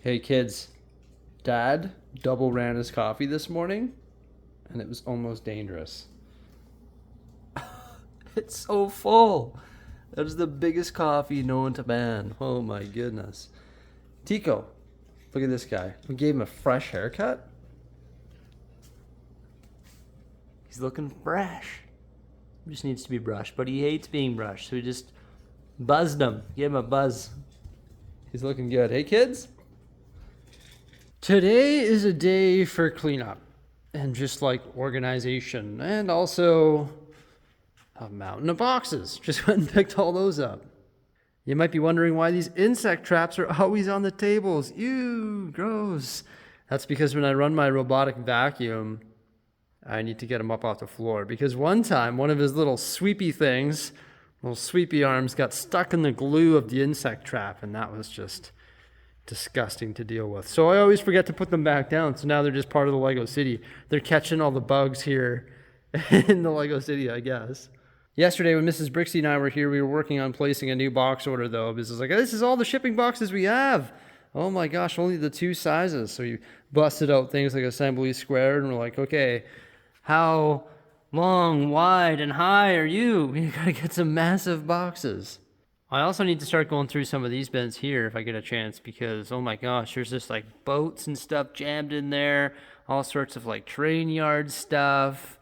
Hey kids, Dad double ran his coffee this morning and it was almost dangerous. It's so full. That is the biggest coffee known to man. Oh my goodness. Tico, look at this guy. We gave him a fresh haircut. He's looking fresh. Just needs to be brushed, but he hates being brushed, so we just buzzed him. Gave him a buzz. He's looking good. Hey kids? Today is a day for cleanup and just like organization and also a mountain of boxes. Just went and picked all those up. You might be wondering why these insect traps are always on the tables. Ew, gross. That's because when I run my robotic vacuum, I need to get him up off the floor. Because one time, one of his little sweepy things, little sweepy arms, got stuck in the glue of the insect trap, and that was just disgusting to deal with. So I always forget to put them back down. So now they're just part of the Lego City. They're catching all the bugs here in the Lego City, I guess. Yesterday when Mrs. Bricksie and I were here, we were working on placing a new box order though. Because it's like, this is all the shipping boxes we have. Oh my gosh, only the two sizes. So you busted out things like assembly squared and we're like, okay, how long, wide, and high are you? We gotta get some massive boxes. I also need to start going through some of these bins here if I get a chance because, oh my gosh, there's just like boats and stuff jammed in there, all sorts of like train yard stuff.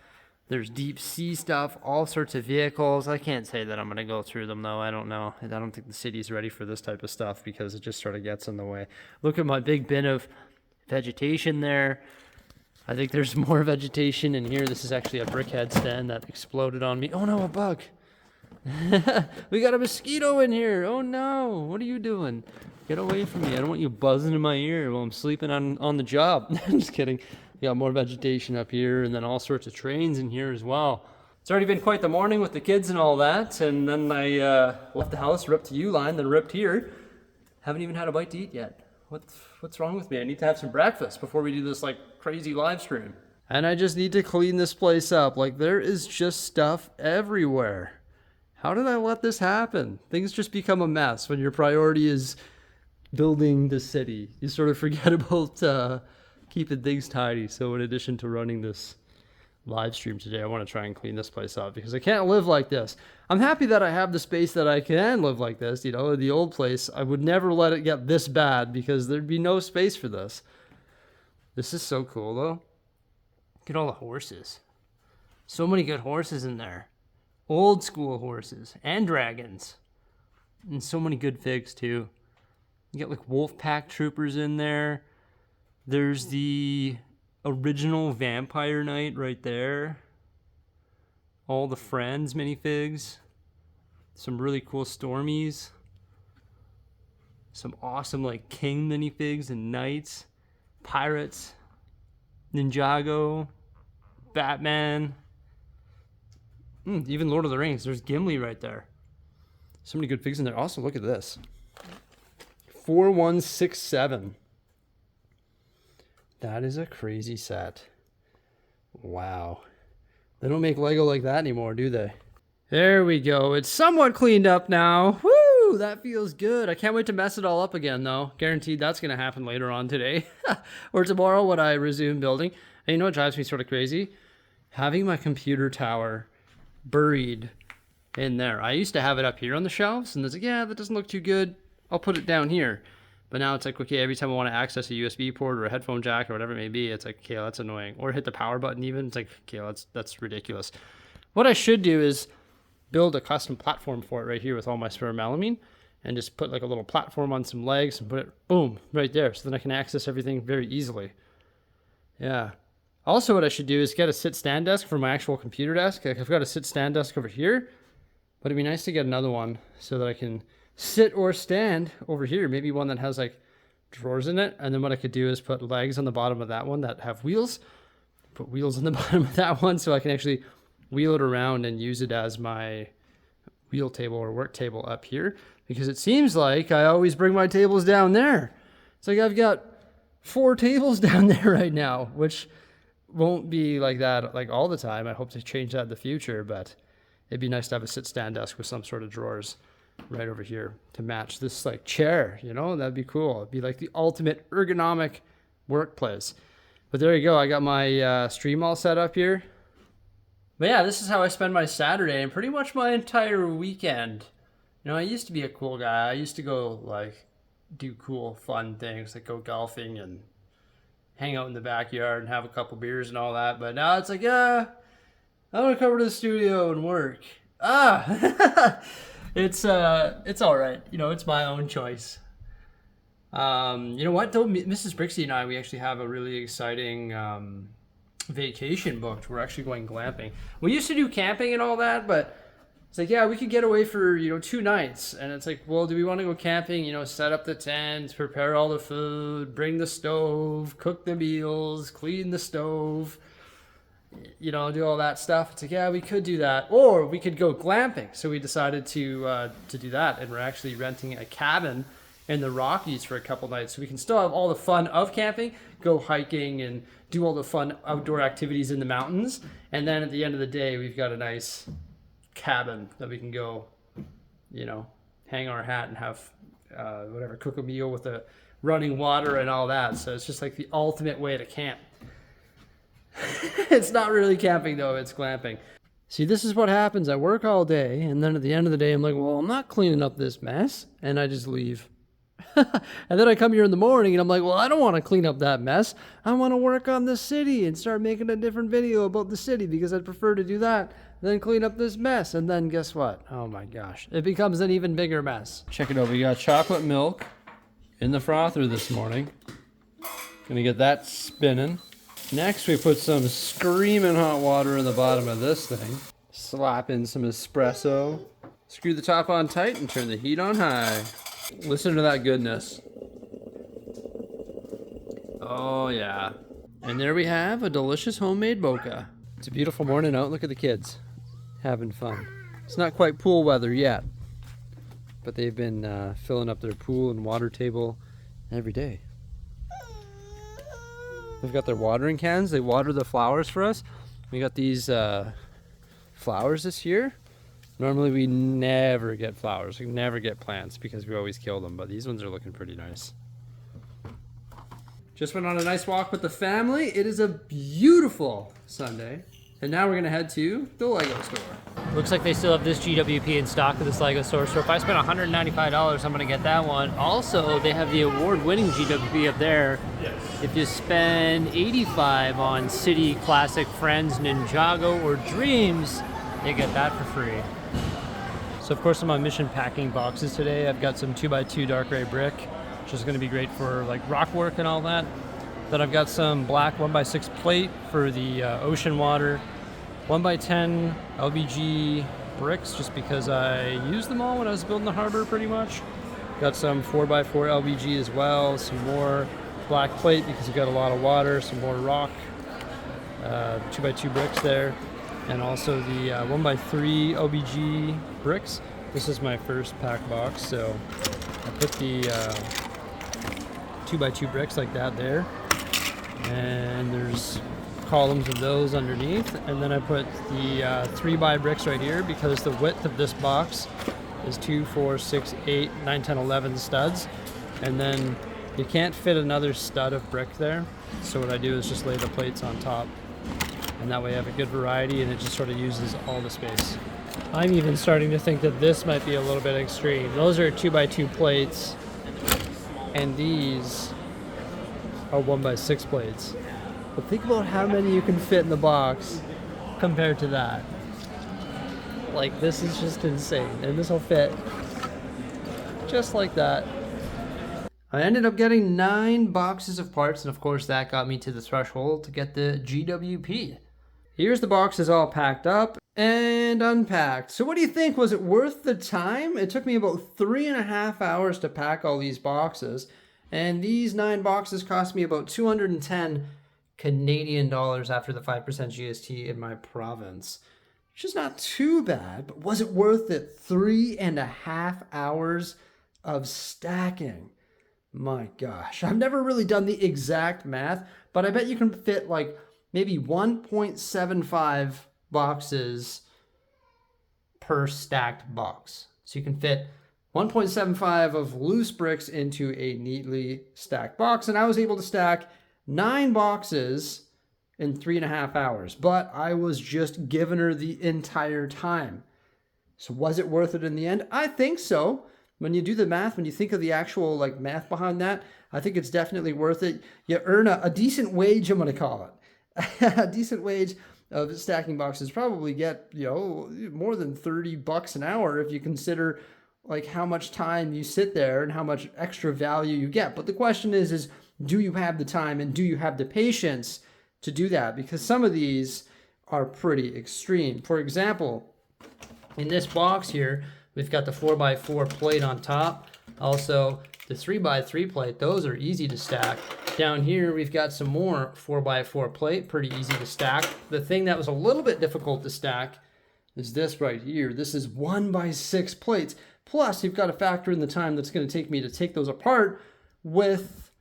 There's deep sea stuff, all sorts of vehicles. I can't say that I'm going to go through them though. I don't know. I don't think the city's ready for this type of stuff because it just sort of gets in the way. Look at my big bin of vegetation there. I think there's more vegetation in here. This is actually a brickhead stand that exploded on me. Oh no, a bug. We got a mosquito in here. Oh no, what are you doing? Get away from me. I don't want you buzzing in my ear while I'm sleeping on the job. I'm just kidding. We got more vegetation up here and then all sorts of trains in here as well. It's already been quite the morning with the kids and all that. And then I left the house, ripped to U-line, then ripped here. Haven't even had a bite to eat yet. What's wrong with me? I need to have some breakfast before we do this like crazy live stream. And I just need to clean this place up. Like there is just stuff everywhere. How did I let this happen? Things just become a mess when your priority is building the city. You sort of forget about keeping things tidy. So in addition to running this live stream today, I want to try and clean this place up because I can't live like this. I'm happy that I have the space that I can live like this. You know, the old place, I would never let it get this bad because there'd be no space for this. This is so cool though. Look at all the horses. So many good horses in there. Old school horses and dragons. And so many good figs too. You get like wolf pack troopers in there. There's the original Vampire Knight right there. All the Friends minifigs. Some really cool Stormies. Some awesome like King minifigs and Knights. Pirates. Ninjago. Batman. Even Lord of the Rings. There's Gimli right there. So many good figs in there. Also, look at this. 4167. That is a crazy set. Wow. They don't make Lego like that anymore, do they? There we go. It's somewhat cleaned up now. Woo! That feels good. I can't wait to mess it all up again, though. Guaranteed that's going to happen later on today. Or tomorrow when I resume building. And you know what drives me sort of crazy? Having my computer tower buried in there. I used to have it up here on the shelves, and it's like, yeah, that doesn't look too good. I'll put it down here. But now it's like, okay, every time I want to access a USB port or a headphone jack or whatever it may be, it's like, okay, that's annoying. Or hit the power button even. It's like, okay, that's ridiculous. What I should do is build a custom platform for it right here with all my spare melamine and just put like a little platform on some legs and put it, boom, right there. So then I can access everything very easily. Yeah. Also, what I should do is get a sit-stand desk for my actual computer desk. Like I've got a sit-stand desk over here, but it'd be nice to get another one so that I can sit or stand over here. Maybe one that has like drawers in it. And then what I could do is put legs on the bottom of that one that have wheels. Put wheels on the bottom of that one so I can actually wheel it around and use it as my wheel table or work table up here. Because it seems like I always bring my tables down there. It's like I've got 4 tables down there right now, which won't be like that like all the time. I hope to change that in the future, but it'd be nice to have a sit-stand desk with some sort of drawers. right over here to match this like chair, you know, that'd be cool. It'd be like the ultimate ergonomic workplace. But there you go. I got my stream all set up here. But yeah, this is how I spend my Saturday and pretty much my entire weekend. You know, I used to be a cool guy. I used to go like do cool, fun things like go golfing and hang out in the backyard and have a couple beers and all that. But now it's like, I want to come to the studio and work. It's all right. You know, it's my own choice. You know what though, Mrs. Bricksie and I, we actually have a really exciting vacation booked. We're actually going glamping. We used to do camping and all that, but it's like, yeah, we could get away for, 2 nights. And it's like, well, do we want to go camping, set up the tents, prepare all the food, bring the stove, cook the meals, clean the stove, do all that stuff. It's like, yeah, we could do that. Or we could go glamping. So we decided to do that. And we're actually renting a cabin in the Rockies for a couple nights. So we can still have all the fun of camping, go hiking and do all the fun outdoor activities in the mountains. And then at the end of the day, we've got a nice cabin that we can go, hang our hat and have cook a meal with the running water and all that. So it's just like the ultimate way to camp. It's not really camping though, it's glamping. See, this is what happens. I work all day and then at the end of the day, I'm like, well, I'm not cleaning up this mess. And I just leave. And then I come here in the morning and I'm like, well, I don't want to clean up that mess. I want to work on the city and start making a different video about the city because I'd prefer to do that than clean up this mess. And then guess what? Oh my gosh, it becomes an even bigger mess. Check it out. We got chocolate milk in the frother this morning. Gonna get that spinning. Next, we put some screaming hot water in the bottom of this thing. Slap in some espresso. Screw the top on tight and turn the heat on high. Listen to that goodness. Oh yeah. And there we have a delicious homemade mocha. It's a beautiful morning out. Look at the kids having fun. It's not quite pool weather yet, but they've been filling up their pool and water table every day. They've got their watering cans. They water the flowers for us. We got these flowers this year. Normally we never get flowers. We never get plants because we always kill them, but these ones are looking pretty nice. Just went on a nice walk with the family. It is a beautiful Sunday. And now we're gonna head to the Lego store. Looks like they still have this GWP in stock at this Lego store. So if I spend $195, I'm gonna get that one. Also, they have the award-winning GWP up there. Yes. If you spend $85 on City Classic Friends, Ninjago, or Dreams, you get that for free. So of course I'm on mission packing boxes today. I've got some 2x2 dark gray brick, which is gonna be great for like rock work and all that. Then I've got some black 1x6 plate for the ocean water, 1x10 LVG bricks just because I used them all when I was building the harbor pretty much. Got some 4x4 LVG as well, some more black plate because you've got a lot of water, some more rock, 2x2 bricks there, and also the 1x3 LVG bricks. This is my first pack box, so I put the 2x2 bricks like that there. And there's columns of those underneath, and then I put the 3x bricks right here because the width of this box is 2, 4, 6, 8, 9, 10, 11 studs, and then you can't fit another stud of brick there. So what I do is just lay the plates on top, and that way I have a good variety and it just sort of uses all the space. I'm even starting to think that this might be a little bit extreme. Those are 2x2 plates, and these are 1x6 plates. But think about how many you can fit in the box compared to that. Like, this is just insane. And this will fit just like that. I ended up getting 9 boxes of parts, and of course that got me to the threshold to get the GWP. Here's the boxes all packed up and unpacked. So what do you think? Was it worth the time? It took me about 3.5 hours to pack all these boxes. And these 9 boxes cost me about 210 Canadian dollars after the 5% GST in my province. Which is not too bad, but was it worth it? 3.5 hours of stacking. My gosh, I've never really done the exact math, but I bet you can fit like maybe 1.75 boxes per stacked box. So you can fit 1.75 of loose bricks into a neatly stacked box. And I was able to stack 9 boxes in 3.5 hours. But I was just giving her the entire time. So was it worth it in the end? I think so. When you do the math, when you think of the actual like math behind that, I think it's definitely worth it. You earn a decent wage, I'm going to call it. A decent wage of stacking boxes. Probably get, more than $30 an hour if you consider like how much time you sit there and how much extra value you get. But the question is do you have the time and do you have the patience to do that? Because some of these are pretty extreme. For example, in this box here, we've got the 4x4 plate on top. Also, the 3x3 plate, those are easy to stack. Down here, we've got some more 4x4 plate, pretty easy to stack. The thing that was a little bit difficult to stack is this right here. This is 1x6 plates. Plus, you've got to factor in the time that's going to take me to take those apart with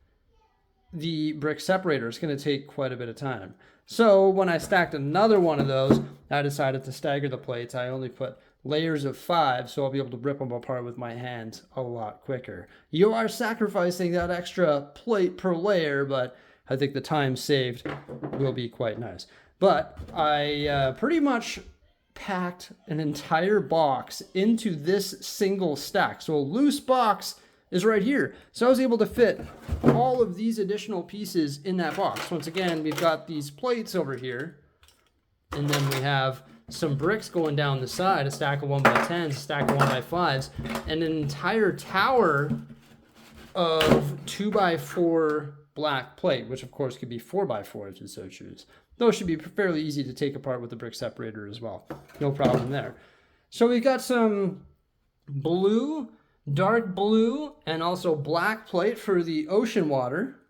the brick separator. It's going to take quite a bit of time. So when I stacked another one of those, I decided to stagger the plates. I only put layers of 5, so I'll be able to rip them apart with my hands a lot quicker. You are sacrificing that extra plate per layer, but I think the time saved will be quite nice. But I pretty much packed an entire box into this single stack. So a loose box is right here. So I was able to fit all of these additional pieces in that box. Once again, we've got these plates over here, and then we have some bricks going down the side, a stack of 1x10s, a stack of 1x5s, and an entire tower of 2x4 black plate, which of course could be 4x4 if you so choose. Those should be fairly easy to take apart with the brick separator as well. No problem there. So we've got some blue, dark blue, and also black plate for the ocean water.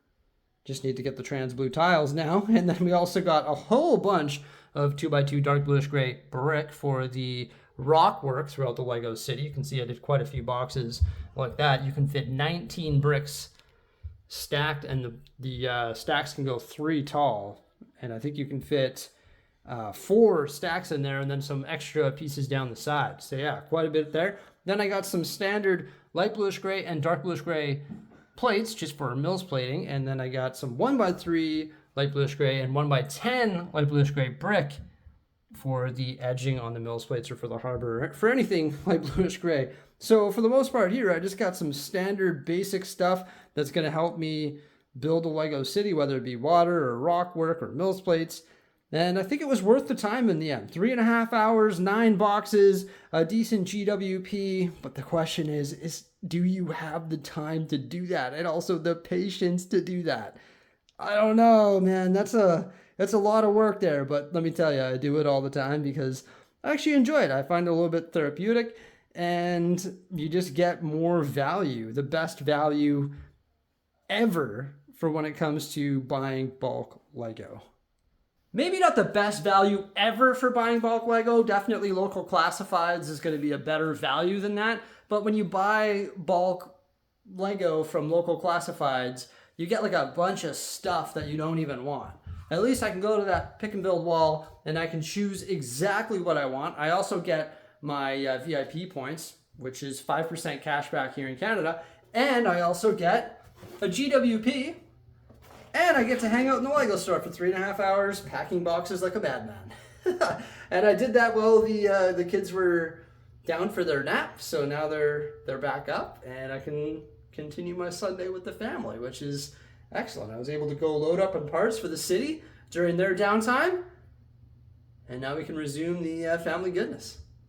Just need to get the trans blue tiles now. And then we also got a whole bunch of 2x2 dark bluish gray brick for the rock work throughout the Lego city. You can see I did quite a few boxes like that. You can fit 19 bricks stacked, and the stacks can go 3 tall. And I think you can fit 4 stacks in there and then some extra pieces down the side. So yeah, quite a bit there. Then I got some standard light bluish gray and dark bluish gray plates just for mills plating. And then I got some 1x3 light bluish gray and 1x10 light bluish gray brick for the edging on the mills plates or for the harbor, for anything light bluish gray. So for the most part here, I just got some standard basic stuff that's going to help me build a Lego city, whether it be water or rock work or mills plates. And I think it was worth the time in the end. 3.5 hours, 9 boxes, a decent GWP. But the question is do you have the time to do that? And also the patience to do that? I don't know, man. That's a lot of work there. But let me tell you, I do it all the time because I actually enjoy it. I find it a little bit therapeutic, and you just get more value, the best value ever for when it comes to buying bulk Lego. Maybe not the best value ever for buying bulk Lego. Definitely local classifieds is going to be a better value than that. But when you buy bulk Lego from local classifieds, you get like a bunch of stuff that you don't even want. At least I can go to that pick and build wall and I can choose exactly what I want. I also get my VIP points, which is 5% cash back here in Canada. And I also get a GWP. And I get to hang out in the Lego store for 3.5 hours, packing boxes like a madman. And I did that while the kids were down for their nap. So now they're back up, and I can continue my Sunday with the family, which is excellent. I was able to go load up on parts for the city during their downtime, and now we can resume the family goodness.